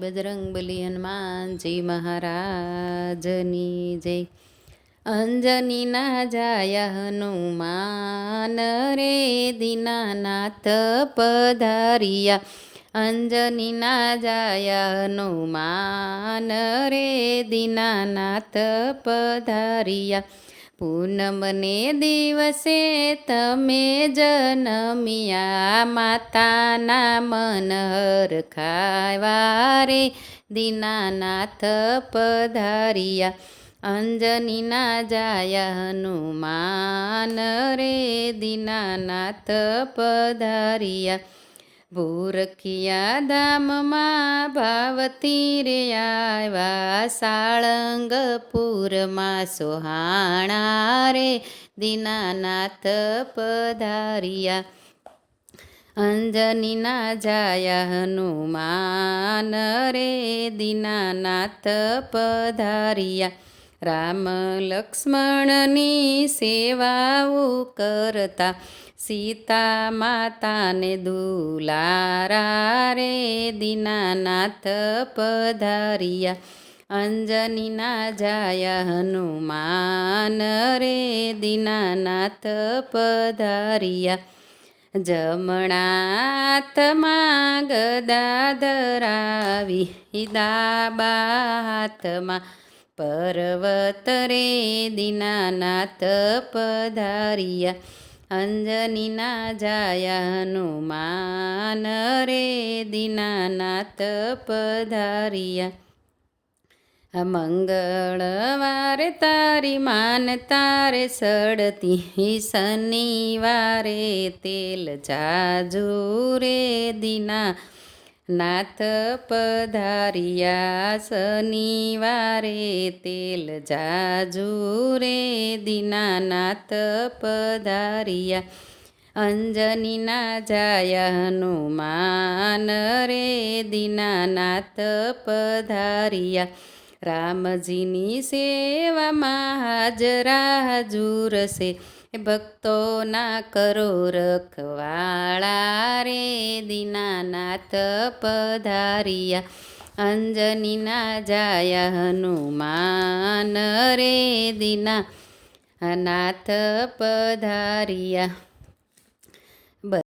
બજરંગબલી હનુમાનજી મહારાજની જય. અંજની ના જાય હનુમાન રે દીનાનાથ પધારિયા. અંજની ના જાય હનુમાન રે દીનાનાથ પધારિયા. પૂનમને દિવસે તમે જનમિયા, માતાના મન હરખાવા રે દીનાનાથ પધારિયા. અંજની ના જાય હનુમાન રે દીનાનાથ પધારિયા. ભૂરખિયા ધામમાં ભાવતી રે આવ્યા, સાળંગપુરમાં સોહાણા રે દીનાનાથ પધારિયા. અંજની ના જાય હનુમાન રે દીનાનાથ પધારિયા. રામ લક્ષ્મણની સેવાઓ કરતા, સીતા માતાને દુલારા રે દીનાનાથ પધારિયા. અંજની ના જાય હનુમાન રે દીનાનાથ પધારિયા. જમણાથમાં ગદા ધરાવી, ડાબા હાથમાં પર્વત રે દીનાનાથ પધારિયા. અંજની ના જાય હનુમાન રે દીનાનાથ પધારિયા. મંગળવારે તારી માન તારે સડતી, શનિવારે તેલ જાજુ રે દીનાનાથ પધારિયા. શનિવારે તેલ જાજુ રે દીનાનાથ પધારિયા. અંજની ના જાય હનુમાન રે દીનાનાથ પધારિયા. રામજીની સેવામાં હાજરા હજુર છે, ભક્તોના કરો રખવાળા રે દીનાનાથ પધારિયા. અંજની ના જાય હનુમાન રે દીનાનાથ પધારિયા.